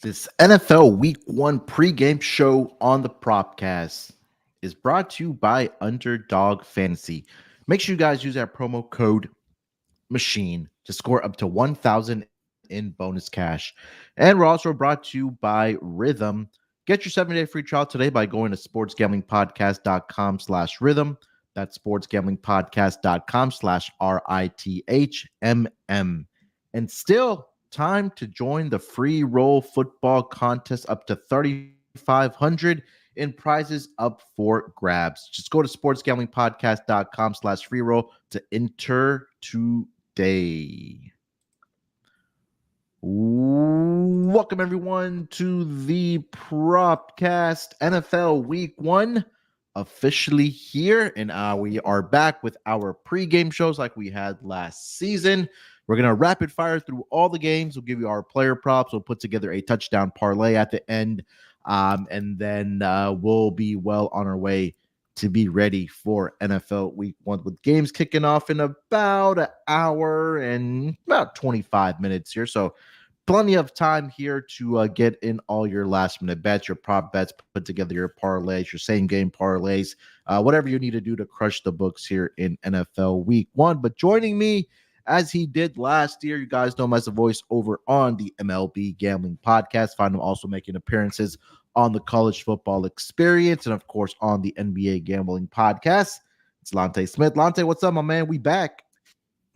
This NFL Week 1 pregame show on the Propcast is brought to you by Underdog Fantasy. Make sure you guys use that promo code MACHINE to score up to 1,000 in bonus cash. And we're also brought to you by Rhythm. Get your 7-day free trial today by going to sportsgamblingpodcast.com/rhythm. That's sportsgamblingpodcast.com/RITHMM. And still time to join the free roll football contest up to 3,500 in prizes up for grabs. Just go to sportsgamblingpodcast.com/free roll to enter today. Welcome everyone to the Propcast. NFL Week 1 officially here, and we are back with our pregame shows like we had last season. We're going to rapid fire through all the games. We'll give you our player props. We'll put together a touchdown parlay at the end, and then we'll be well on our way to be ready for NFL Week 1 with games kicking off in about an hour and about 25 minutes here. So plenty of time here to get in all your last-minute bets, your prop bets, put together your parlays, your same-game parlays, whatever you need to do to crush the books here in NFL Week 1. But joining me, as he did last year, you guys know him as a voice over on the MLB Gambling Podcast. Find him also making appearances on the College Football Experience and, of course, on the NBA Gambling Podcast. It's Lonte Smith. Lonte, what's up, my man? We back.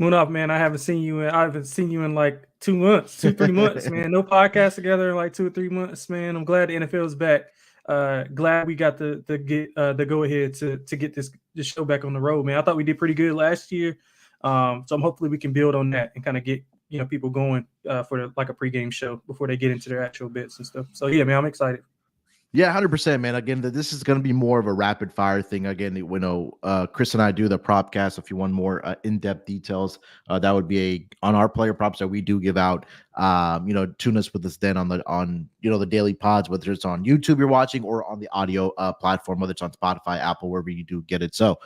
Munaf, man, I haven't seen you in like 2 months, 3 months, man. No podcast together in like 2 or 3 months, man. I'm glad the NFL is back. Glad we got the go ahead to get this show back on the road, man. I thought we did pretty good last year, so hopefully we can build on that and kind of get people going for a pregame show before they get into their actual bits and stuff. So yeah, man, I'm excited. Yeah, 100%, man. Again, this is going to be more of a rapid fire thing. Again, Chris and I do the propcast. If you want more in-depth details, that would be on our player props that we do give out. Tune us with us then on the daily pods, whether it's on YouTube you're watching or on the audio platform, whether it's on Spotify, Apple, wherever you do get it. So,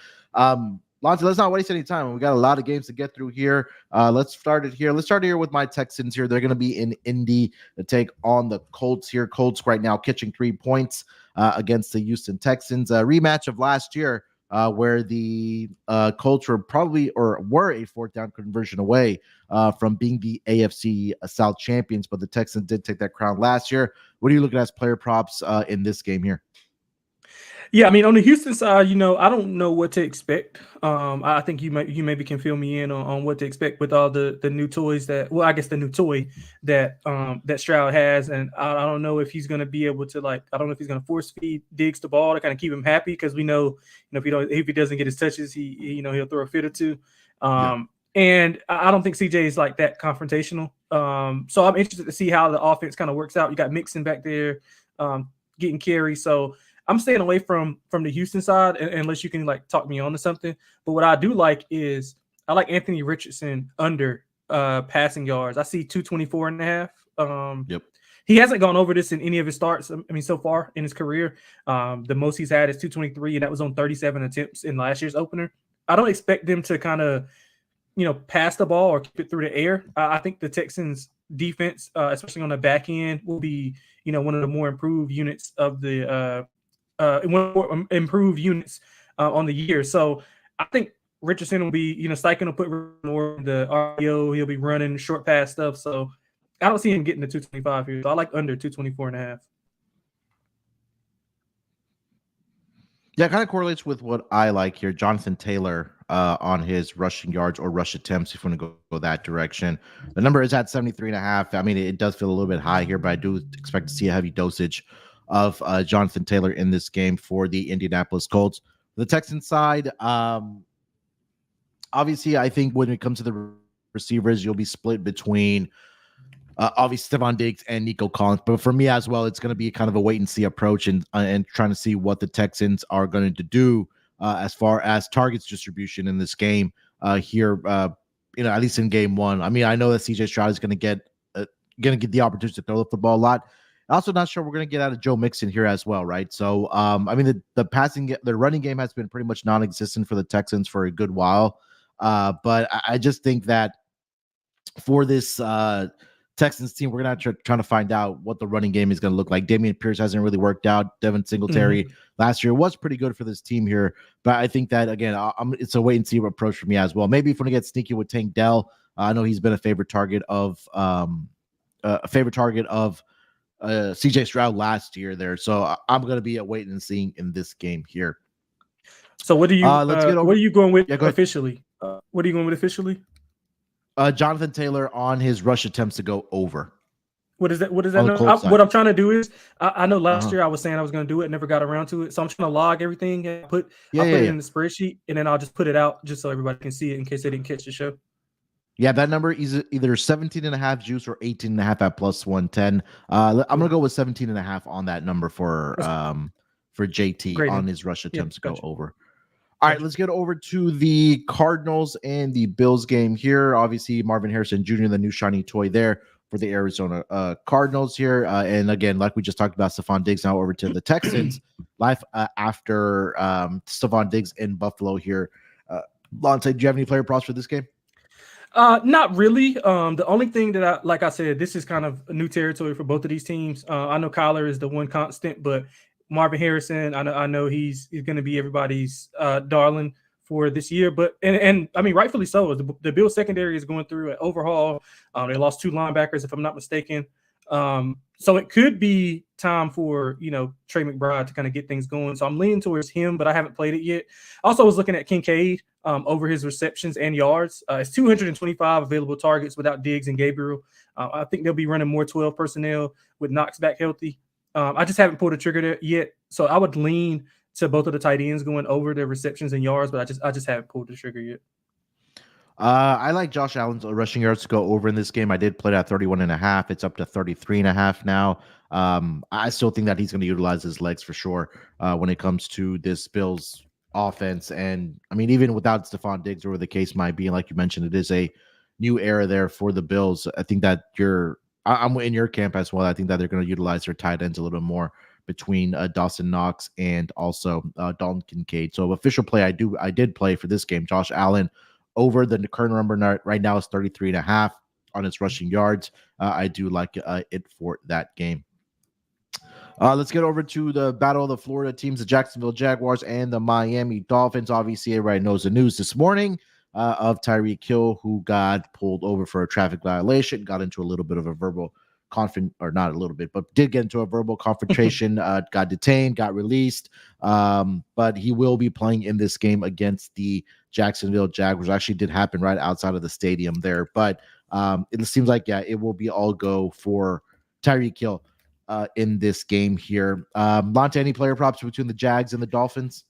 Lonte, let's not waste any time. We got a lot of games to get through here. Let's start it here. Let's start here with my Texans here. They're going to be in Indy to take on the Colts here. Colts right now catching 3 points against the Houston Texans. A rematch of last year where the Colts were a fourth down conversion away from being the AFC South champions, but the Texans did take that crown last year. What are you looking at as player props in this game here? Yeah, I mean, on the Houston side, I don't know what to expect. I think you maybe can fill me in on what to expect with all the new toys the new toy that Stroud has, and I don't know if he's going to be able to I don't know if he's going to force feed Diggs the ball to kind of keep him happy, because we know if he doesn't get his touches, he'll throw a fit or two. And I don't think CJ is like that confrontational. So I'm interested to see how the offense kind of works out. You got Mixon back there getting carry, so I'm staying away from the Houston side unless you can talk me on to something. But what I do like is I like Anthony Richardson under passing yards. I see 224.5. Yep. He hasn't gone over this in any of his starts. I mean, so far in his career, the most he's had is 223, and that was on 37 attempts in last year's opener. I don't expect them to kind of, pass the ball or keep it through the air. I think the Texans defense, especially on the back end, will be, one of the more improved units of the improved units on the year. So I think Richardson will be, Steichen will put more in the RPO. He'll be running short pass stuff. So I don't see him getting to 225 here. So I like under 224.5. Yeah, it kind of correlates with what I like here. Jonathan Taylor on his rushing yards or rush attempts, if you want to go that direction. The number is at 73.5. I mean, it does feel a little bit high here, but I do expect to see a heavy dosage of Jonathan Taylor in this game for the Indianapolis Colts. The Texans side, obviously, I think when it comes to the receivers, you'll be split between obviously Stephon Diggs and Nico Collins. But for me as well, it's going to be kind of a wait-and-see approach and trying to see what the Texans are going to do as far as targets distribution in this game here, at least in game one. I mean, I know that CJ Stroud is going to get the opportunity to throw the football a lot. Also, not sure we're going to get out of Joe Mixon here as well, right? So, I mean, the running game has been pretty much non-existent for the Texans for a good while. But I just think that for this Texans team, we're going to trying to find out what the running game is going to look like. Damian Pierce hasn't really worked out. Devin Singletary last year was pretty good for this team here. But I think that, again, it's a wait-and-see approach for me as well. Maybe if we want to get sneaky with Tank Dell, I know he's been a favorite target of CJ Stroud last year there. So I'm going to be waiting and seeing in this game here. So what are you what are you going with officially? What are you going with officially? Jonathan Taylor on his rush attempts to go over. What is that? What is that? What I'm trying to do is, I know last year I was saying I was going to do it, never got around to it. So I'm trying to log everything and put it in the spreadsheet, and then I'll just put it out just so everybody can see it in case they didn't catch the show. Yeah, that number is either 17.5 juice or 18.5 at plus 110. I'm going to go with 17.5 on that number for JT on his rush attempts to go over. All right, let's get over to the Cardinals and the Bills game here. Obviously, Marvin Harrison Jr., the new shiny toy there for the Arizona Cardinals here. And again, like we just talked about, Stephon Diggs now over to the Texans. Life after Stephon Diggs in Buffalo here. Lonte, do you have any player props for this game? Not really. The only thing that like I said, this is kind of a new territory for both of these teams. I know Kyler is the one constant, but Marvin Harrison, I know he's going to be everybody's darling for this year. But and I mean, rightfully so. The Bills secondary is going through an overhaul. They lost 2 linebackers, if I'm not mistaken. So it could be time for, Trey McBride to kind of get things going. So I'm leaning towards him, but I haven't played it yet. Also, I was looking at Kincaid over his receptions and yards. It's 225 available targets without Diggs and Gabriel. I think they'll be running more 12 personnel with Knox back healthy. I just haven't pulled a trigger there yet. So I would lean to both of the tight ends going over their receptions and yards, but I just haven't pulled the trigger yet. I like Josh Allen's rushing yards to go over in this game. I did play it at 31.5. It's up to 33.5 now. I still think that he's going to utilize his legs for sure when it comes to this Bills offense. And I mean, even without Stephon Diggs, or the case might be, like you mentioned, it is a new era there for the Bills. I think that I'm in your camp as well. I think that they're going to utilize their tight ends a little more between Dawson Knox and also Dalton Kincaid. So official play, I did play for this game. Josh Allen over the current number right now is 33.5 on its rushing yards. I do like it for that game. Let's get over to the battle of the Florida teams, the Jacksonville Jaguars and the Miami Dolphins. Obviously, everybody knows the news this morning of Tyreek Hill, who got pulled over for a traffic violation, got into a little bit of a verbal or not a little bit, but did get into a verbal confrontation, got detained, got released. But he will be playing in this game against the Jacksonville Jaguars. Actually did happen right outside of the stadium there. But it seems like, it will be all go for Tyreek Hill in this game here. Lonte, any player props between the Jags and the Dolphins?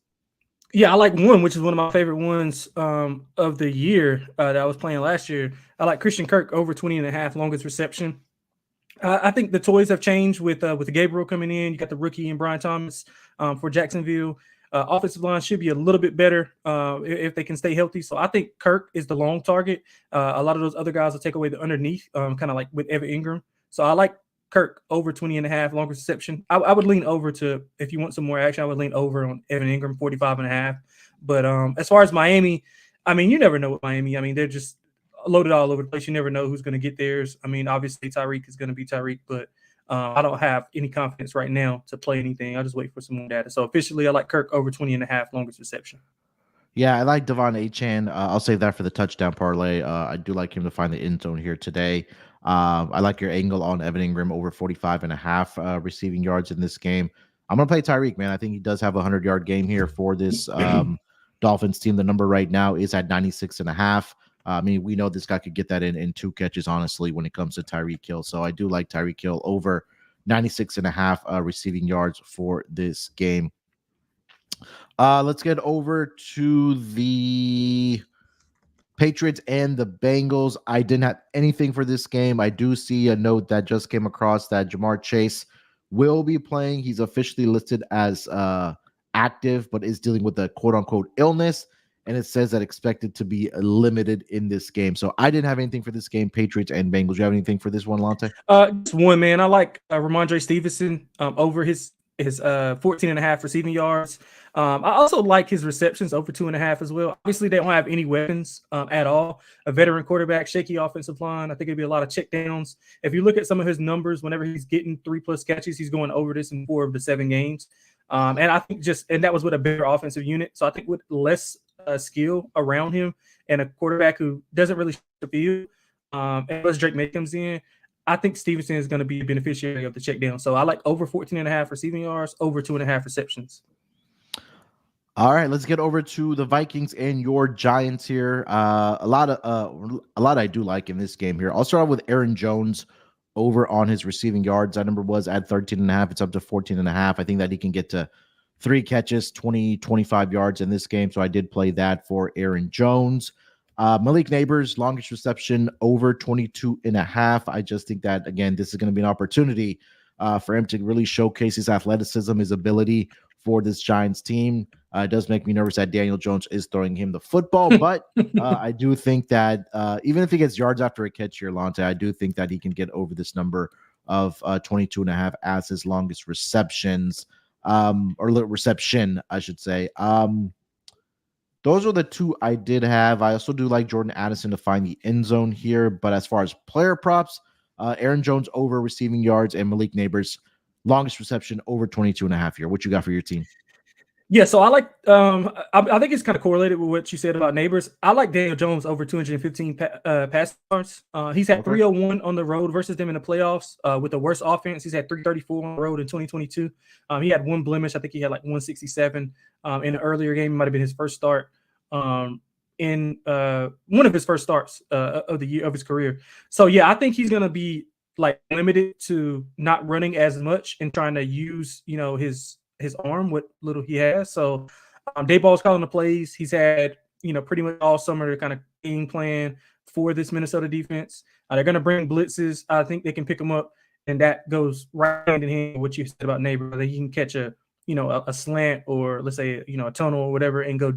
Yeah, I like one, which is one of my favorite ones of the year that I was playing last year. I like Christian Kirk over 20.5 longest reception. I think the toys have changed with the Gabriel coming in. You got the rookie and Brian Thomas for Jacksonville. Offensive line should be a little bit better if they can stay healthy. So I think Kirk is the long target. A lot of those other guys will take away the underneath, kind of like with Evan Ingram. So I like Kirk over 20.5 longest reception. I would lean over to, if you want some more action, I would lean over on Evan Ingram 45.5. But as far as Miami, I mean, you never know with Miami. I mean, they're just loaded all over the place. You never know who's going to get theirs. I mean, obviously Tyreek is going to be Tyreek, but I don't have any confidence right now to play anything. I'll just wait for some more data. So officially, I like Kirk over 20.5 longest reception. Yeah, I like Devon Achane. I'll save that for the touchdown parlay. I do like him to find the end zone here today. I like your angle on Evan Ingram over 45.5 receiving yards in this game. I'm going to play Tyreek, man. I think he does have a 100-yard game here for this Dolphins team. The number right now is at 96.5. I mean, we know this guy could get that in 2 catches, honestly, when it comes to Tyreek Hill. So I do like Tyreek Hill over 96.5 receiving yards for this game. Let's get over to the Patriots and the Bengals. I didn't have anything for this game. I do see a note that just came across that Jamar Chase will be playing. He's officially listed as active, but is dealing with a quote-unquote illness. And it says that expected to be limited in this game. So I didn't have anything for this game, Patriots and Bengals. You have anything for this one, Lonte? Just one, man. I like Ramondre Stevenson over his 14.5 receiving yards. I also like his receptions over 2.5 as well. Obviously, they don't have any weapons at all. A veteran quarterback, shaky offensive line. I think it'd be a lot of check downs. If you look at some of his numbers, whenever he's getting 3+ catches, he's going over this in 4 of the 7 games. And I think that was with a better offensive unit. So I think with less skill around him and a quarterback who doesn't really shoot the field, unless Drake May comes in, I think Stevenson is going to be a beneficiary of the check down. So I like over 14.5 receiving yards, over 2.5 receptions. All right, let's get over to the Vikings and your Giants here. A lot I do like in this game here. I'll start out with Aaron Jones over on his receiving yards. That number was at 13.5. It's up to 14.5. I think that he can get to 3 catches, 20, 25 yards in this game. So I did play that for Aaron Jones. Malik Neighbors, longest reception over 22.5. I just think that, again, this is going to be an opportunity for him to really showcase his athleticism, his ability for this Giants team. It does make me nervous that Daniel Jones is throwing him the football, but I do think that even if he gets yards after a catch here, Lonte, I do think that he can get over this number of 22.5 as his longest receptions, or reception, I should say. Those are the 2 I did have. I also do like Jordan Addison to find the end zone here, but as far as player props, Aaron Jones over receiving yards and Malik Neighbors, longest reception over 22.5 here. What you got for your team? Yeah, so I like. I think it's kind of correlated with what you said about Neighbors. I like Daniel Jones over 215 pass yards. He's had 301 on the road versus them in the playoffs. With the worst offense, he's had 334 on the road in 2022. He had 1 blemish. I think he had like 167 in an earlier game. It might have been his first start. In one of his first starts of the year of his career. So yeah, I think he's gonna be like limited to not running as much and trying to use his arm, what little he has. So Dayball's calling the plays. He's had pretty much all summer to kind of game plan for this Minnesota defense. They're gonna bring blitzes. I think they can pick them up, and that goes right hand in hand with what you said about Neighbor, that he can catch a slant, or let's say a tunnel or whatever, and go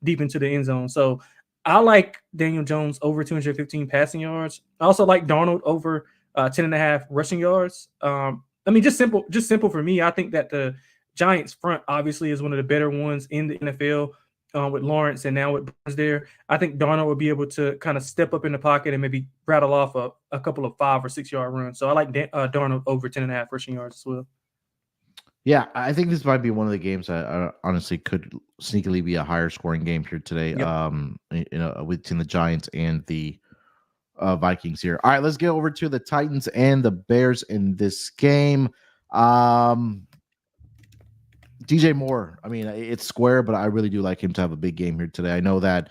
deep into the end zone. So I like Daniel Jones over 215 passing yards. I also like Darnold over 10.5 rushing yards. I mean, just simple for me. I think that the Giants front obviously is one of the better ones in the NFL with Lawrence and now with Burns there. I think Darnold will be able to kind of step up in the pocket and maybe rattle off a couple of 5 or 6 yard runs. So I like Darnold over 10.5 rushing yards as well. Yeah, I think this might be one of the games that honestly could sneakily be a higher scoring game here today. Yep. Between the Giants and the Vikings here. All right, let's get over to the Titans and the Bears in this game. DJ Moore, I mean, it's square, but I really do like him to have a big game here today. I know that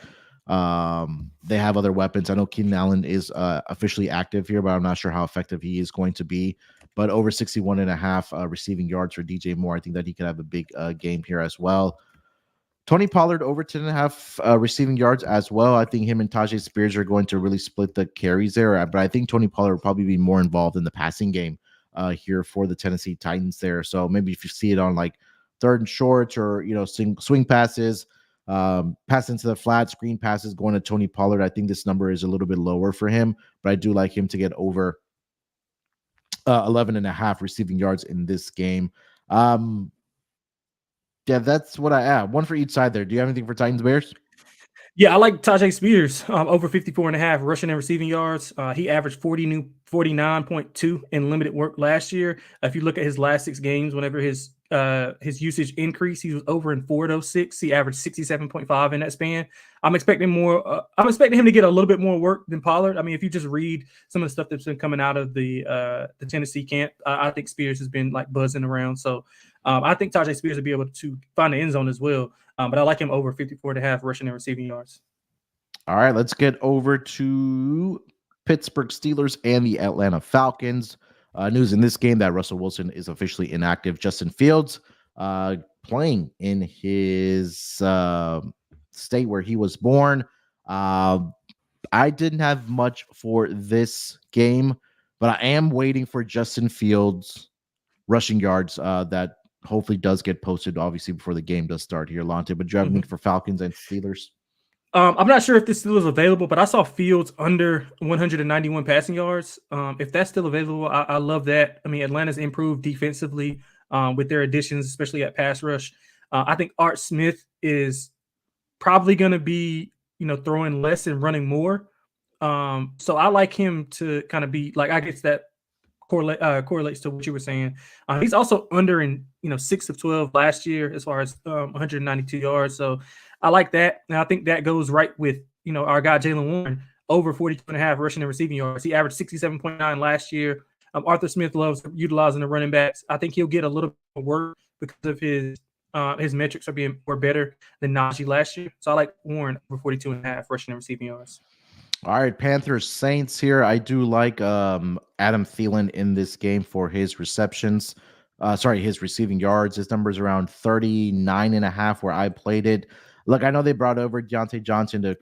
they have other weapons. I know Keenan Allen is officially active here, but I'm not sure how effective he is going to be. But over 61.5 receiving yards for DJ Moore. I think that he could have a big game here as well. Tony Pollard over 10.5 receiving yards as well. I think him and Tajay Spears are going to really split the carries there. But I think Tony Pollard will probably be more involved in the passing game here for the Tennessee Titans there. So maybe if you see it on like 3rd and short, or swing passes, pass into the flat, screen passes going to Tony Pollard, I think this number is a little bit lower for him. But I do like him to get over 11.5 receiving yards in this game. Yeah, that's what I have. One for each side there. Do you have anything for Titans Bears? Yeah, I like Tajay Spears over 54.5 rushing and receiving yards. He averaged 49.2 in limited work last year. If you look at his last 6 games, whenever his usage increased, he was over in 4 of those 6. He averaged 67.5 in that span. I'm expecting more. I'm expecting him to get a little bit more work than Pollard. I mean, if you just read some of the stuff that's been coming out of the Tennessee camp, I think Spears has been like buzzing around. So I think Tajay Spears will be able to find the end zone as well. But I like him over 54.5 rushing and receiving yards. All right, let's get over to Pittsburgh Steelers and the Atlanta Falcons. News in this game that Russell Wilson is officially inactive. Justin Fields playing in his state where he was born. I didn't have much for this game, but I am waiting for Justin Fields rushing yards that hopefully does get posted, obviously, before the game does start here, Lonte. But do you have anything for Falcons and Steelers? I'm not sure if this still is available, but I saw Fields under 191 passing yards. If that's still available, I love that. I mean, Atlanta's improved defensively with their additions, especially at pass rush. I think Art Smith is probably going to be, throwing less and running more. So I like him to kind of be like, I guess that correlates to what you were saying. He's also under in 6 of 12 last year as far as 192 yards. So I like that, and I think that goes right with our guy Jaylen Warren, over 42.5 rushing and receiving yards. He averaged 67.9 last year. Arthur Smith loves utilizing the running backs. I think he'll get a little bit of work because of his metrics were better than Najee last year. So I like Warren over 42.5 rushing and receiving yards. All right, Panthers Saints here. I do like Adam Thielen in this game for his receptions. His receiving yards. His number is around 39.5 where I played it. Look, I know they brought over Deontay Johnson to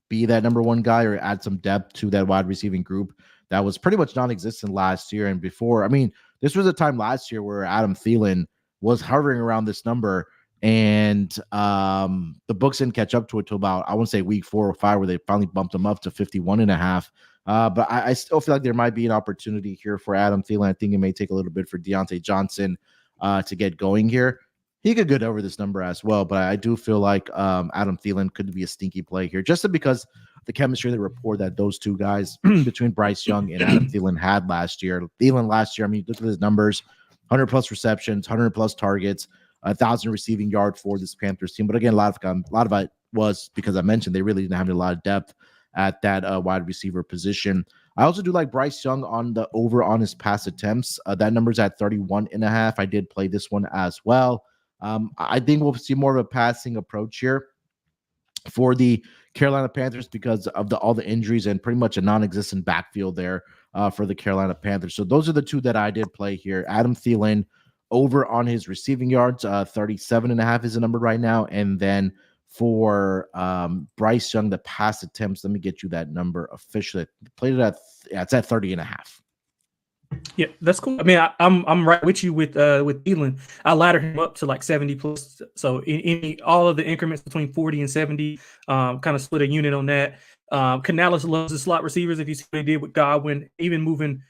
be that number one guy or add some depth to that wide receiving group that was pretty much non-existent last year and before. I mean, this was a time last year where Adam Thielen was hovering around this number, and the books didn't catch up to it till about, I want to say, week 4 or 5, where they finally bumped him up to 51.5. But I still feel like there might be an opportunity here for Adam Thielen. I think it may take a little bit for Deontay Johnson to get going here. He could get over this number as well, but I do feel like Adam Thielen could be a stinky play here, just because the chemistry, the rapport that those two guys between Bryce Young and Adam Thielen had last year. Thielen last year, I mean, look at his numbers: 100+ receptions, 100+ targets, 1,000 receiving yards for this Panthers team. But again, a lot of it was because I mentioned they really didn't have a lot of depth at that wide receiver position. I also do like Bryce Young on the over on his pass attempts. That number's at 31.5. I did play this one as well. I think we'll see more of a passing approach here for the Carolina Panthers because of all the injuries and pretty much a non-existent backfield there for the Carolina Panthers. So those are the two that I did play here. Adam Thielen over on his receiving yards, 37.5 is the number right now. And then for Bryce Young, the pass attempts, let me get you that number officially. Played it it's at 30.5. Yeah, that's cool. I mean, I'm right with you with Thielen. I ladder him up to like 70+. So all of the increments between 40 and 70, kind of split a unit on that. Canales loves the slot receivers. If you see what he did with Godwin, even moving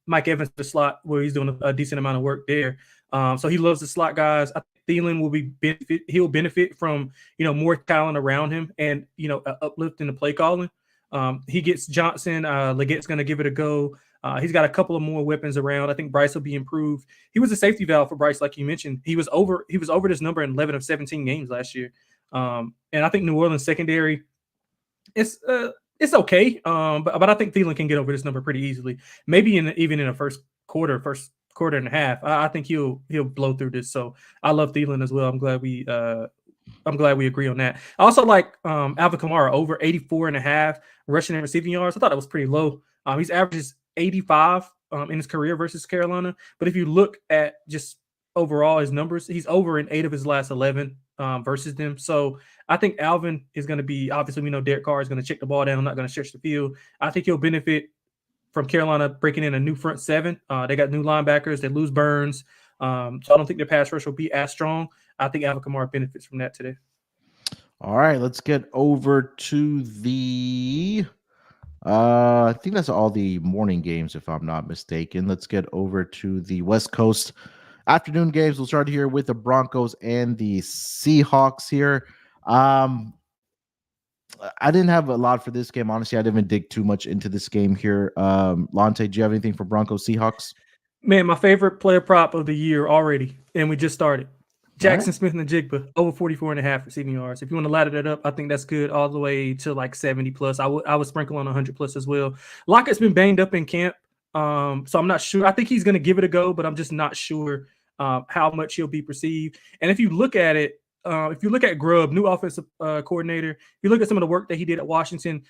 Mike Evans to the slot where he's doing a decent amount of work there. So he loves the slot guys. I think Thielen will he'll benefit from more talent around him and uplift in the play calling. He gets Johnson. Legette's going to give it a go. He's got a couple of more weapons around. I think Bryce will be improved. He was a safety valve for Bryce, like you mentioned. He was over this number in 11 of 17 games last year. And I think New Orleans secondary, it's okay. But I think Thielen can get over this number pretty easily. Maybe even in the first quarter and a half. I think he'll blow through this. So I love Thielen as well. I'm glad we agree on that. I also like Alvin Kamara over 84.5 rushing and receiving yards. I thought it was pretty low. He's averages 85 in his career versus Carolina. But if you look at just overall his numbers, he's over in 8 of his last 11 versus them. So I think Alvin is going to be, obviously we know Derek Carr is going to check the ball down, not going to stretch the field. I think he'll benefit from Carolina breaking in a new front seven. They got new linebackers. They lose Burns. So I don't think their pass rush will be as strong. I think Alvin Kamara benefits from that today. All right, let's get over to the I think that's all the morning games, if I'm not mistaken. Let's get over to the West Coast afternoon games. We'll start here with the Broncos and the Seahawks here. I didn't have a lot for this game. Honestly, I didn't even dig too much into this game here. Lonte, do you have anything for Broncos Seahawks? Man, my favorite player prop of the year already, and we just started. Jackson Smith and Jigba over 44.5 receiving yards. If you want to ladder that up, I think that's good all the way to like 70+. I would sprinkle on 100+ as well. Lockett's been banged up in camp, so I'm not sure. I think he's going to give it a go, but I'm just not sure how much he'll be perceived. And if you look at it, if you look at Grubb, new offensive coordinator, if you look at some of the work that he did at Washington,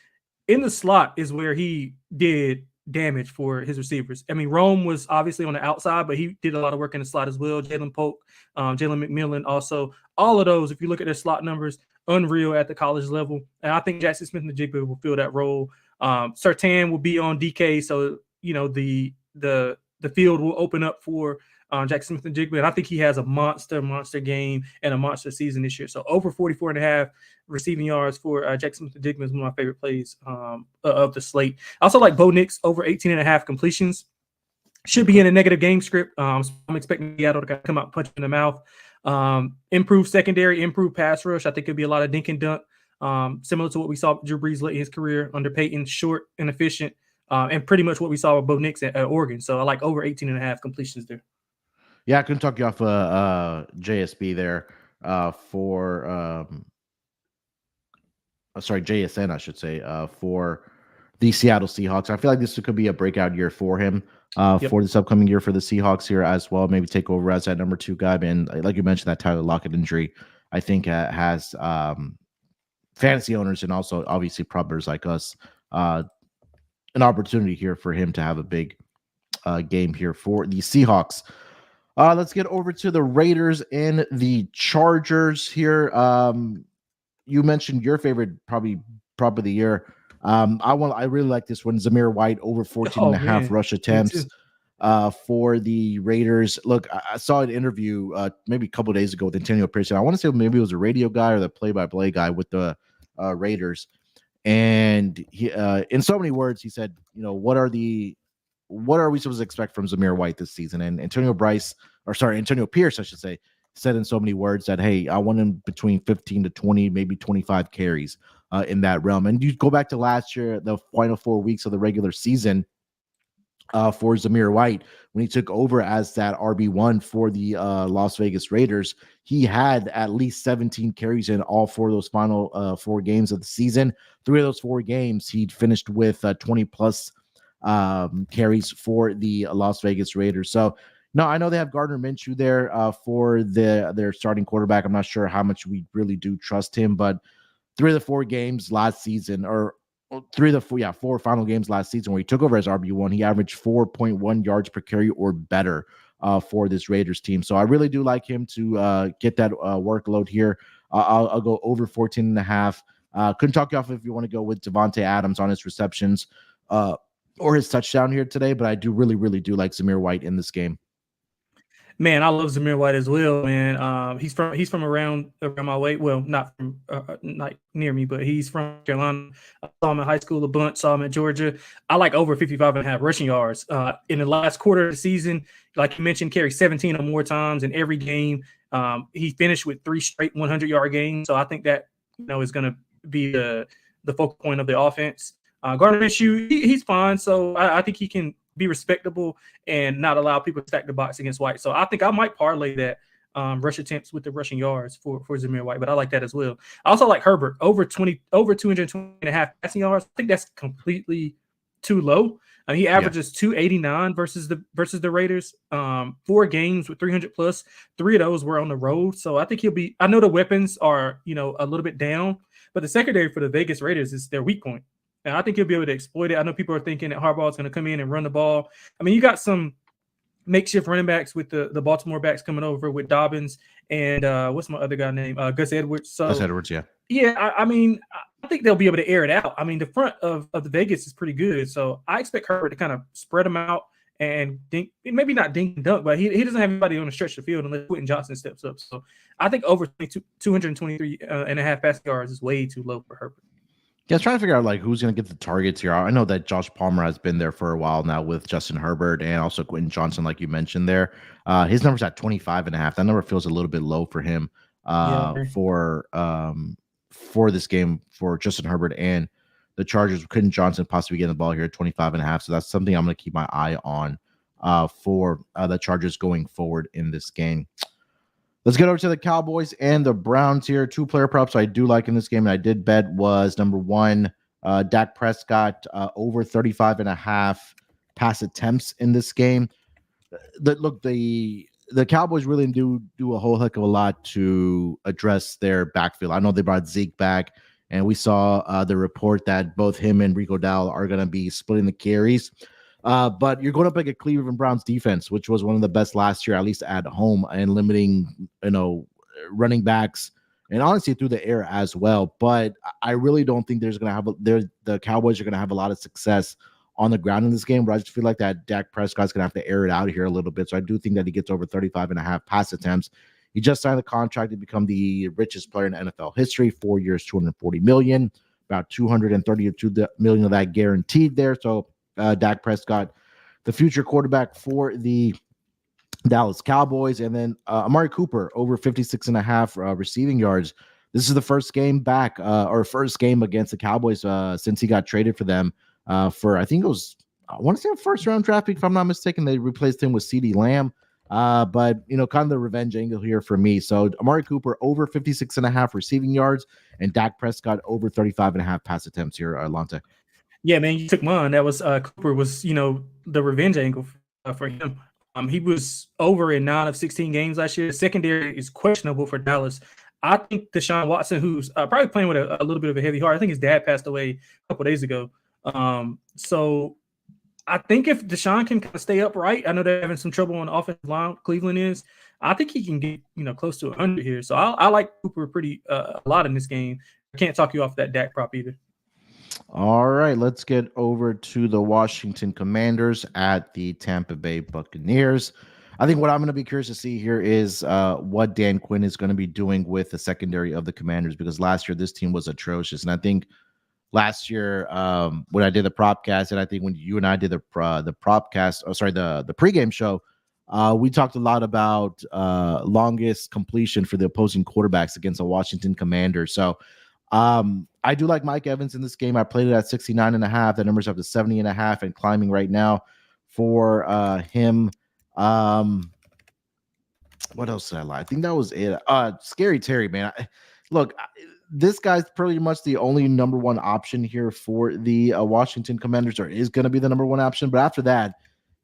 in the slot is where he did damage for his receivers. I mean, Rome was obviously on the outside, but he did a lot of work in the slot as well. Jalen Polk, Jalen McMillan also. All of those, if you look at their slot numbers, unreal at the college level. And I think Jackson Smith and Jigba will fill that role. Surtain will be on DK, so the field will open up for Jackson Smith and Jigba. And I think he has a monster game and a monster season this year. So over 44.5 receiving yards for Jackson Smith and Jigba is one of my favorite plays of the slate. I also like Bo Nix over 18.5 completions. Should be in a negative game script. So I'm expecting Seattle to come out punch in the mouth. Improved secondary, improved pass rush. I think it'll be a lot of dink and dunk, similar to what we saw Drew Brees late in his career under Peyton, short and efficient, and pretty much what we saw with Bo Nix at Oregon. So I like over 18.5 completions there. Yeah, I couldn't talk you off JSB there for sorry, JSN, I should say, for the Seattle Seahawks. I feel like this could be a breakout year for him for this upcoming year for the Seahawks here as well. Maybe take over as that number 2 guy. And like you mentioned, that Tyler Lockett injury, I think has fantasy owners and also obviously proppers like us an opportunity here for him to have a big game here for the Seahawks. Let's get over to the Raiders and the Chargers here. You mentioned your favorite probably prop of the year. I really like this one. Zamir White over 14.5 rush attempts for the Raiders. Look, I saw an interview maybe a couple of days ago with Antonio Pierce. I want to say maybe it was a radio guy or the play-by-play guy with the Raiders. And he, in so many words, he said, you know, what are we supposed to expect from Zamir White this season? And Antonio Pierce, I should say, said in so many words that, hey, I want him between 15 to 20, maybe 25 carries in that realm. And you go back to last year, the final 4 weeks of the regular season for Zamir White, when he took over as that RB1 for the Las Vegas Raiders, he had at least 17 carries in all 4 of those final 4 games of the season. 3 of those 4 games, he'd finished with 20 plus carries for the Las Vegas Raiders. So, no, I know they have Gardner Minshew there for their starting quarterback. I'm not sure how much we really do trust him, but 3 of the 4 games last season, or 3 of the 4 final games last season where he took over as RB1, he averaged 4.1 yards per carry or better for this Raiders team. So I really do like him to get that workload here. I'll go over 14.5. Couldn't talk you off if you want to go with Devontae Adams on his receptions or his touchdown here today, but I do really do like Zamir White in this game. Man, I love Zamir White as well, man. He's from around my way. Well, not from not near me, but he's from Carolina. I saw him in high school a bunch, saw him at Georgia. I like over 55.5 rushing yards. In the last quarter of the season, like you mentioned, carry 17 or more times in every game. He finished with 3 straight 100-yard games. So I think that, you know, is going to be the focal point of the offense. Gardner Minshew, he's fine. So I think he can be respectable and not allow people to stack the box against White. So I think I might parlay that rush attempts with the rushing yards for Zamir White, but I like that as well. I also like Herbert over 220.5 passing yards. I think that's completely too low. He averages 289 versus the Raiders. 4 games with 300 plus. 3 of those were on the road. So I think he'll be. I know the weapons are, you know, a little bit down, but the secondary for the Vegas Raiders is their weak point. And I think he'll be able to exploit it. I know people are thinking that Harbaugh is going to come in and run the ball. I mean, you got some makeshift running backs with the Baltimore backs coming over with Dobbins and what's my other guy name? Gus Edwards. So Gus Edwards, yeah. Yeah, I mean, I think they'll be able to air it out. I mean, the front of the Vegas is pretty good. So I expect Herbert to kind of spread them out and dink, maybe not dink and dunk, but he doesn't have anybody on the stretch of the field unless Quentin Johnson steps up. So I think over 223.5 passing yards is way too low for Herbert. Yeah, I was trying to figure out like who's going to get the targets here. I know that Josh Palmer has been there for a while now with Justin Herbert and also Quentin Johnson, like you mentioned there. His number's at 25.5. That number feels a little bit low for him for this game for Justin Herbert and the Chargers. Quentin Johnson possibly getting the ball here at 25.5. So that's something I'm going to keep my eye on for the Chargers going forward in this game. Let's get over to the Cowboys and the Browns here. 2 player props I do like in this game, and I did bet was number 1, Dak Prescott over 35.5 pass attempts in this game. The Cowboys really do a whole heck of a lot to address their backfield. I know they brought Zeke back, and we saw the report that both him and Rico Dowdle are going to be splitting the carries. But you're going up against Cleveland Browns defense, which was one of the best last year, at least at home, and limiting, running backs and honestly through the air as well. But I really don't think the Cowboys are going to have a lot of success on the ground in this game. But I just feel like that Dak Prescott's going to have to air it out here a little bit. So I do think that he gets over 35.5 pass attempts. He just signed a contract to become the richest player in NFL history. 4 years, $240 million, about $232 million of that guaranteed there. So Dak Prescott, the future quarterback for the Dallas Cowboys. And then Amari Cooper over 56.5 receiving yards. This is the first game back or first game against the Cowboys since he got traded for them for, I think it was, I want to say a first round draft pick, if I'm not mistaken. They replaced him with CeeDee Lamb. But, kind of the revenge angle here for me. So Amari Cooper over 56.5 receiving yards and Dak Prescott over 35.5 pass attempts here, Lonte. Yeah, man, you took mine. That was Cooper was, the revenge angle for him. He was over in 9 of 16 games last year. The secondary is questionable for Dallas. I think Deshaun Watson, who's probably playing with a little bit of a heavy heart. I think his dad passed away a couple days ago. So I think if Deshaun can kind of stay upright, I know they're having some trouble on the offensive line. Cleveland is. I think he can get close to 100 here. So I like Cooper pretty a lot in this game. I can't talk you off that Dak prop either. All right, let's get over to the Washington Commanders at the Tampa Bay Buccaneers. I think what I'm going to be curious to see here is what Dan Quinn is going to be doing with the secondary of the Commanders, because last year this team was atrocious. And I think last year when I did the propcast, and I think when you and I did the propcast, the pregame show, we talked a lot about longest completion for the opposing quarterbacks against the Washington Commanders. So I do like Mike Evans in this game. I played it at 69.5. That number's up to 70.5 and climbing right now for him. What else did I like? I think that was it. Scary Terry, man. Look, this guy's pretty much the only number one option here for the Washington Commanders, or is going to be the number one option. But after that,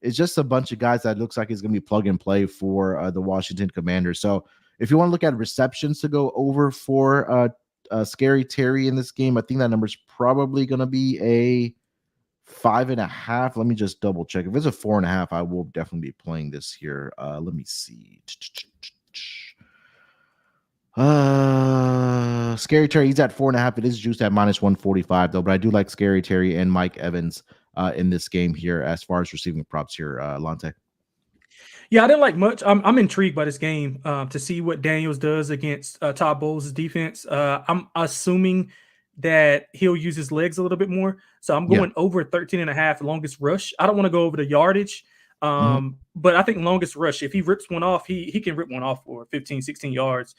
it's just a bunch of guys that looks like it's going to be plug and play for the Washington Commanders. So if you want to look at receptions to go over for Scary Terry in this game, I think that number is probably going to be a 5.5. Let me just double check. If it's a 4.5, I will definitely be playing this here. Let me see. Scary Terry, he's at 4.5. It is juiced at -145 though, but I do like Scary Terry and Mike Evans in this game here as far as receiving props here, Lonte. Yeah, I didn't like much. I'm intrigued by this game to see what Daniels does against Todd Bowles' defense. I'm assuming that he'll use his legs a little bit more. So I'm going over 13.5 longest rush. I don't want to go over the yardage, but I think longest rush, if he rips one off, he can rip one off for 15, 16 yards.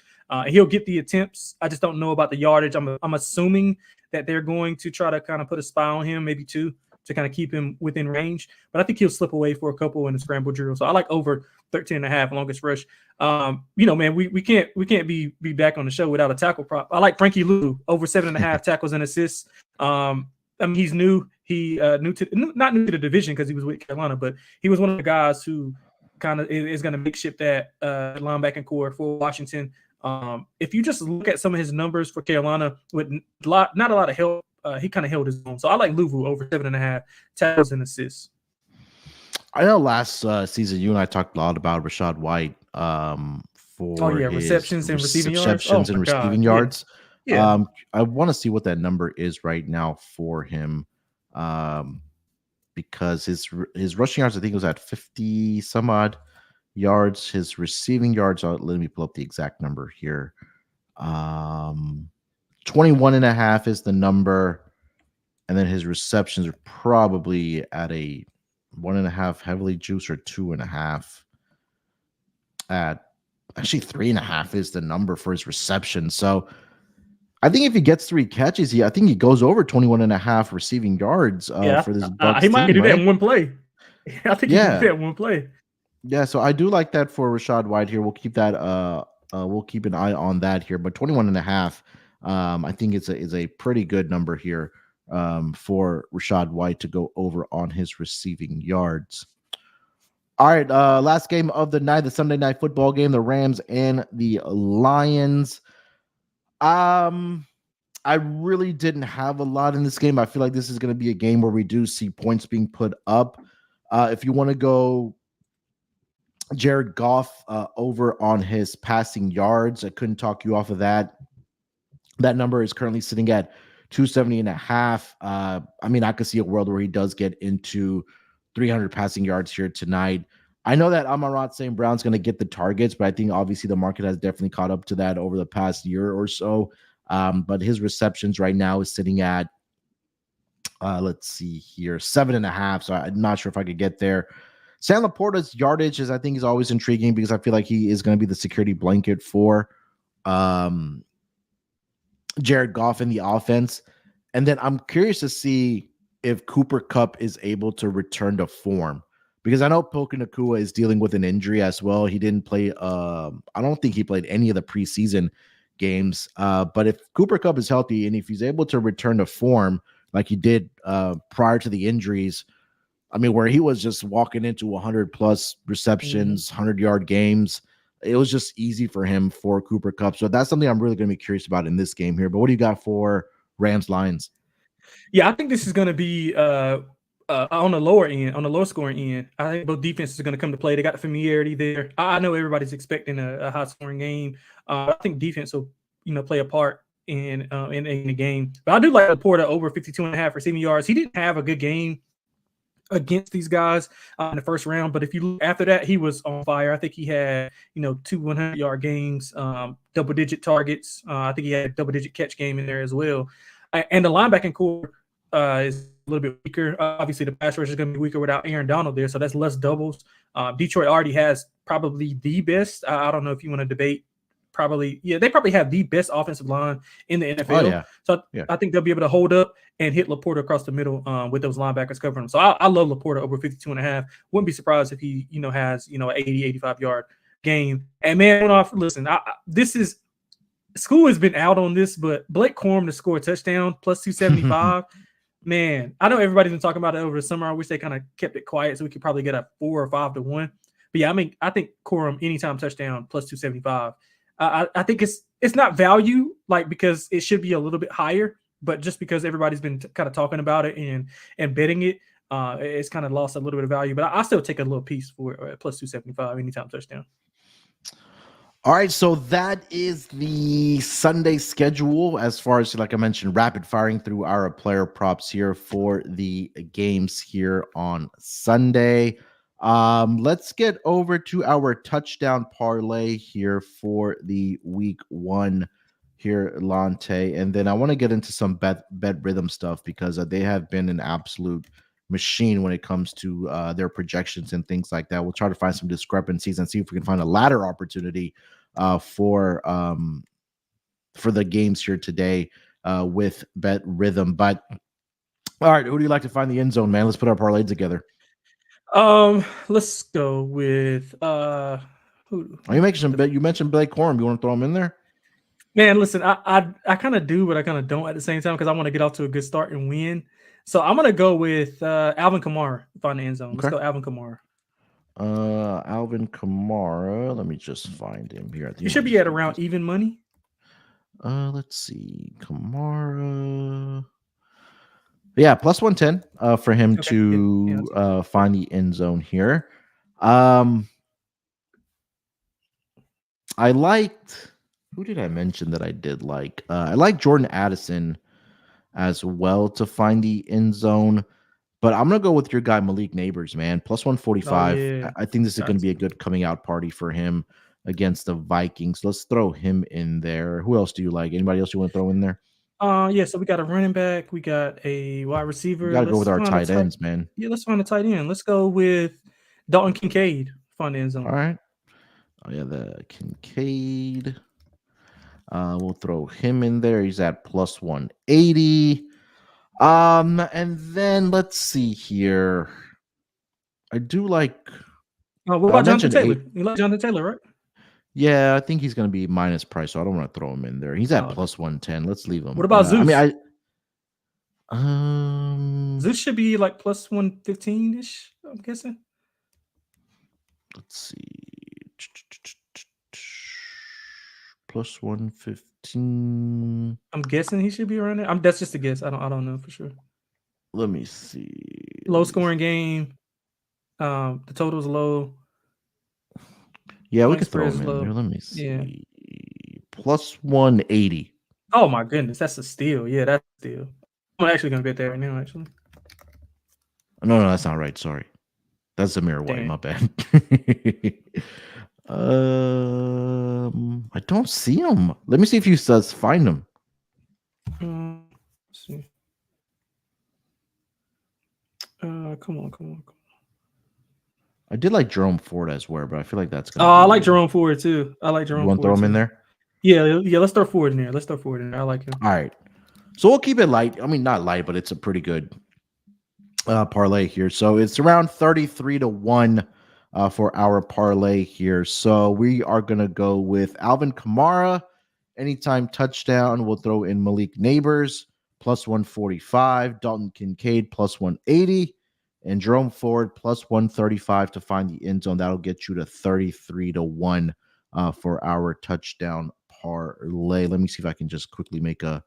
He'll get the attempts. I just don't know about the yardage. I'm assuming that they're going to try to kind of put a spy on him, maybe 2, to kind of keep him within range. But I think he'll slip away for a couple in the scramble drill. So I like over 13.5 longest rush. Man, we can't be back on the show without a tackle prop. I like Frankie Lou over 7.5 tackles and assists. He's new. He not new to the division because he was with Carolina, but he was one of the guys who kind of is going to makeshift that linebacking core for Washington. If you just look at some of his numbers for Carolina with not a lot of help, he kind of held his own. So I like Luvu over 7.5 tackles and assists. I know last season you and I talked a lot about Rachaad White for receptions and receiving yards. Yeah. I want to see what that number is right now for him, because his rushing yards, I think, was at 50 some odd yards. His receiving yards, let me pull up the exact number here. 21.5 is the number, and then his receptions are probably at a 1.5 heavily juiced, or 2.5. At actually 3.5 is the number for his reception. So I think if he gets 3 catches, I think he goes over 21.5 receiving yards for this Bucs he might team, do right? that in one play. I think he can do that in one play. Yeah, so I do like that for Rachaad White here. We'll keep that. We'll keep an eye on that here. But 21.5, I think is a pretty good number here for Rachaad White to go over on his receiving yards. All right, last game of the night, the Sunday night football game, the Rams and the Lions. I really didn't have a lot in this game. I feel like this is going to be a game where we do see points being put up. If you want to go Jared Goff over on his passing yards, I couldn't talk you off of that. That number is currently sitting at 270.5. I mean, I could see a world where he does get into 300 passing yards here tonight. I know that Amon-Ra St. Brown's going to get the targets, but I think obviously the market has definitely caught up to that over the past year or so. But his receptions right now is sitting at, let's see here, 7.5. So I'm not sure if I could get there. Sam Laporta's yardage is, I think, is always intriguing because I feel like he is going to be the security blanket for Jared Goff in the offense. And then I'm curious to see if Cooper Kupp is able to return to form, because I know Puka Nacua is dealing with an injury as well. He didn't play. I don't think he played any of the preseason games. But if Cooper Kupp is healthy and if he's able to return to form like he did prior to the injuries, I mean, where he was just walking into 100 plus receptions, 100-yard games, it was just easy for him for Cooper Kupp. So that's something I'm really going to be curious about in this game here. But what do you got for Rams Lions? Yeah, I think this is going to be on the lower end, on the low scoring end. I think both defenses are going to come to play. They got the familiarity there. I know everybody's expecting a high scoring game. I think defense will, play a part in the game. But I do like Laporta over 52.5 receiving yards. He didn't have a good game against these guys in the first round, but if you look after that, he was on fire. I think he had 2 100-yard games, double-digit targets. I think he had a double-digit catch game in there as well. And the linebacking core is a little bit weaker. Obviously, the pass rush is going to be weaker without Aaron Donald there, so that's less doubles. Detroit already has probably the best. I don't know if you want to debate. They probably have the best offensive line in the NFL. Oh, yeah. So I think they'll be able to hold up and hit Laporta across the middle with those linebackers covering him. So I love Laporta over 52.5. Wouldn't be surprised if he, has, an 80, 85-yard game. And man, listen, school has been out on this, but Blake Corum to score a touchdown plus 275. Man, I know everybody's been talking about it over the summer. I wish they kind of kept it quiet so we could probably get a 4 or 5 to 1. But yeah, I mean, I think Corum anytime touchdown plus 275. I think it's not value, because it should be a little bit higher, but just because everybody's been kind of talking about it and betting it, it's kind of lost a little bit of value. But I still take a little piece for plus 275 anytime touchdown. All right, so that is the Sunday schedule as far as, like I mentioned, rapid firing through our player props here for the games here on Sunday. Let's get over to our touchdown parlay here for the week 1 here, Lonte. And then I want to get into some bet rhythm stuff because they have been an absolute machine when it comes to their projections and things like that. We'll try to find some discrepancies and see if we can find a ladder opportunity for the games here today with bet rhythm. But all right, who do you like to find the end zone, man? Let's put our parlay together. Let's go with who? You mentioned Blake Corum. You want to throw him in there? Man, listen, I kind of do, but I kind of don't at the same time because I want to get off to a good start and win. So I'm gonna go with Alvin Kamara find the end zone. Let's go Alvin Kamara. Alvin Kamara. Let me just find him here. He should be at around even money. Let's see, Kamara. Yeah, plus 110 for him to find the end zone here. I liked, who did I mention that I did like? I like Jordan Addison as well to find the end zone, but I'm gonna go with your guy Malik Neighbors, man. Plus 145. Yeah. I think this is gonna be a good coming out party for him against the Vikings. Let's throw him in there. Who else do you like? Anybody else you want to throw in there? So we got a running back, we got a wide receiver. We gotta go with our tight ends, man. Yeah, let's find a tight end. Let's go with Dalton Kincaid, find the end zone. All right. Oh yeah, the Kincaid. We'll throw him in there. He's at plus 180. And then let's see here. I do like. Oh, what about Jonathan Taylor? You like Jonathan Taylor, right? Yeah, I think he's going to be minus price, so I don't want to throw him in there. He's at plus 110. Let's leave him. What about Zeus? I mean, Zeus should be like plus 115-ish, I'm guessing. Let's see. Plus 115. I'm guessing he should be around there. That's just a guess. I don't know for sure. Let me see. Low scoring game. The total's low. Yeah, we could throw him in there. Let me see. Yeah. Plus 180. Oh my goodness, that's a steal. Yeah, that's a steal. I'm actually gonna bet that right now, actually. No, that's not right. Sorry. That's Zamir White, my bad. I don't see him. Let me see if he says find him. Let's see. Come on. I did like Jerome Ford as well, but I feel like that's Oh, gonna I be a like little. Jerome Ford too. I like You Jerome want to throw Ford him in too. there? Yeah. Let's throw Ford in there. Let's throw Ford in there. I like him. All right. So we'll keep it light. I mean, not light, but it's a pretty good parlay here. So it's around 33-1 for our parlay here. So we are going to go with Alvin Kamara, anytime touchdown. We'll throw in Malik Neighbors, plus 145, Dalton Kincaid, plus 180, and Jerome Ford, plus 135 to find the end zone. That'll get you to 33-1 for our touchdown parlay. Let me see if I can just quickly make a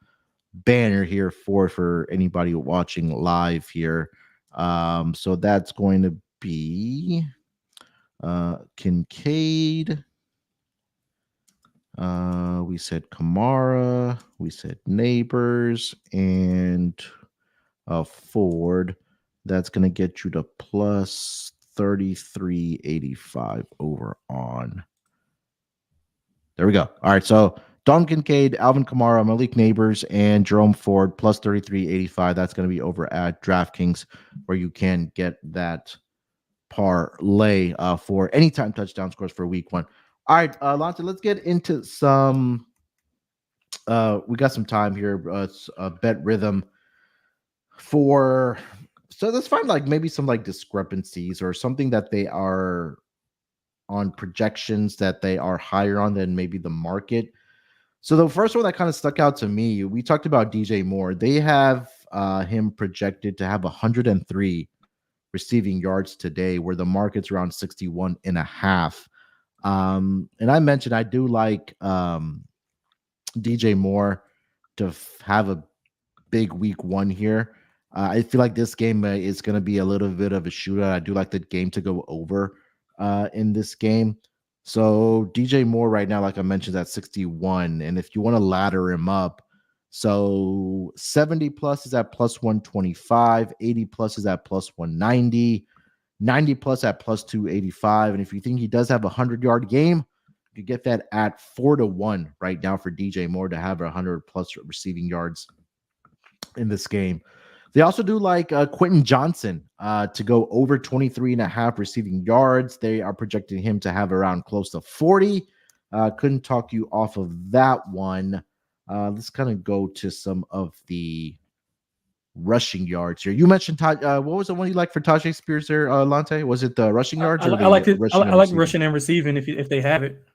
banner here for anybody watching live here. So that's going to be Kincaid. We said Kamara, we said Neighbors, and Ford. That's going to get you to plus 33.85 over on. There we go. All right, so Don Kincaid, Alvin Kamara, Malik Neighbors, and Jerome Ford plus 33.85. That's going to be over at DraftKings, where you can get that parlay for anytime touchdown scores for week 1. All right, Lonte, let's get into some. We got some time here. Bet rhythm for. So let's find like maybe some like discrepancies or something that they are on projections that they are higher on than maybe the market. So the first one that kind of stuck out to me, we talked about DJ Moore. They have him projected to have 103 receiving yards today, where the market's around 61 and a half. And I mentioned I do like DJ Moore to have a big week 1 here. I feel like this game is going to be a little bit of a shootout. I do like the game to go over in this game. So DJ Moore right now, like I mentioned, at 61. And if you want to ladder him up, so 70 plus is at plus 125, 80 plus is at plus 190, 90 plus at plus 285. And if you think he does have a 100-yard game, you get that at 4-1 right now for DJ Moore to have 100 plus receiving yards in this game. They also do like Quentin Johnson to go over 23 and a half receiving yards. They are projecting him to have around close to 40. Couldn't talk you off of that one. Let's kind of go to some of the rushing yards here. You mentioned what was the one you like for Tajay Spears there, Lonte? Was it the rushing yards or the rushing? I like rushing and receiving if they have it.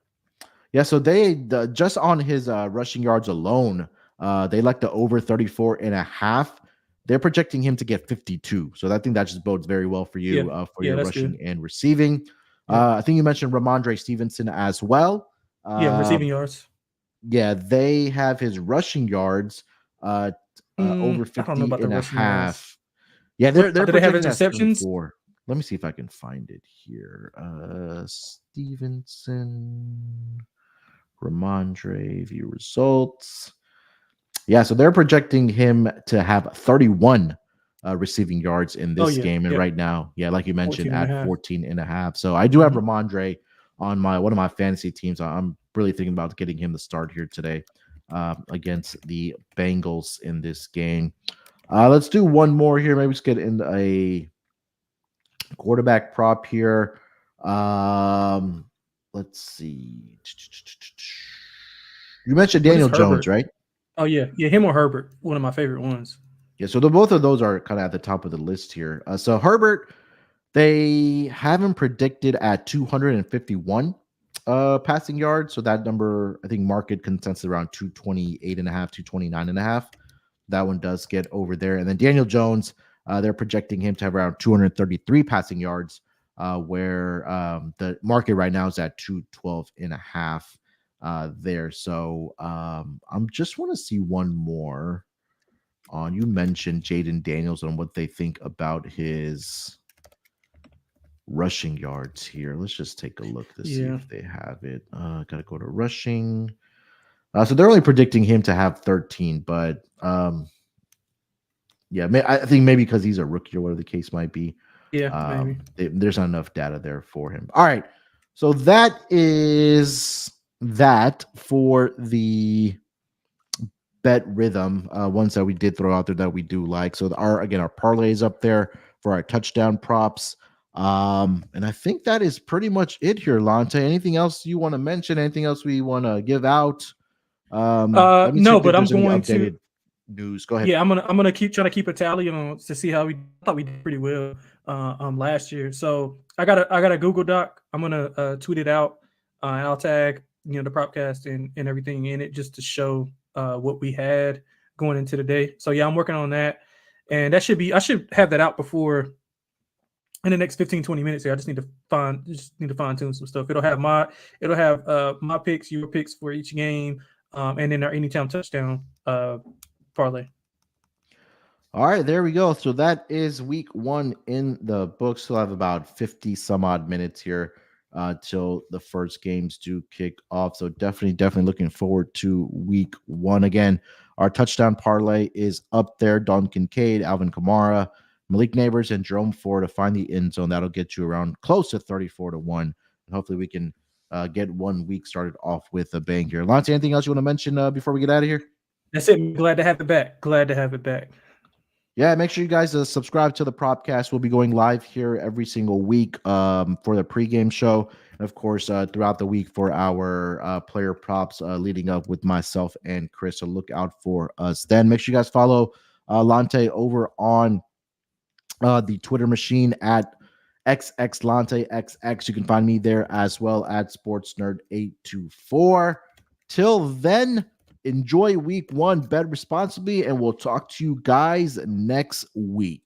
Yeah, so they just on his rushing yards alone, they like the over 34 and a half. They're projecting him to get 52. So I think that just bodes very well for you for your rushing good. And receiving. I think you mentioned Ramondre Stevenson as well. Receiving yards. Yeah, they have his rushing yards over 50 and a half. Yards. Yeah, they're do they have interceptions? Let me see if I can find it here. Stevenson, Ramondre, view results. Yeah, so they're projecting him to have 31 receiving yards in this game. And right now, like you mentioned, at 14 and a half. So I do have Ramondre on one of my fantasy teams. I'm really thinking about getting him the start here today against the Bengals in this game. Let's do one more here. Maybe let's get in a quarterback prop here. Let's see. You mentioned Daniel Jones, right? Oh, yeah, him or Herbert, one of my favorite ones. Yeah, so both of those are kind of at the top of the list here. So Herbert, they have him predicted at 251 passing yards. So that number, I think market consensus around 228 and a half, 229 and a half. That one does get over there. And then Daniel Jones, they're projecting him to have around 233 passing yards, where the market right now is at 212 and a half. There. So I'm just want to see one more on. You mentioned Jaden Daniels and what they think about his rushing yards here. Let's just take a look to see if they have it. Gotta go to rushing. So they're only predicting him to have 13, but I think maybe because he's a rookie or whatever the case might be. Maybe. There's not enough data there for him. All right. So that is that for the bet rhythm ones that we did throw out there that we do like. So our parlays up there for our touchdown props. And I think that is pretty much it here, Lonte. Anything else you want to mention? Anything else we want to give out? Let me No, check if but I'm there's any going to. updated news. Go ahead. Yeah, I'm gonna keep trying to keep a tally on to see how we. I thought we did pretty well last year. So I got a Google Doc. I'm gonna tweet it out. And I'll tag the propcast and everything in it just to show what we had going into the day. So yeah, I'm working on that, and I should have that out before in the next 15-20 minutes. I just need to fine tune some stuff. It'll have my picks, your picks for each game, and then our anytime touchdown parlay. All right, there we go. So that is week 1 in the books. We'll have about 50 some odd minutes here till the first games do kick off. So definitely looking forward to week 1 again. Our touchdown parlay is up there. Don Kincaid, Alvin Kamara, Malik Neighbors, and Jerome Ford to find the end zone. That'll get you around close to 34-1. And hopefully we can get 1 week started off with a bang here. Lonte, anything else you want to mention before we get out of here? That's it. Glad to have it back. Yeah, make sure you guys subscribe to the Propcast. We'll be going live here every single week for the pregame show. And of course, throughout the week for our player props leading up with myself and Chris. So look out for us then. Make sure you guys follow Lonte over on the Twitter machine at XXLonteXX. You can find me there as well at SportsNerd824. Till then, enjoy week 1, bet responsibly, and we'll talk to you guys next week.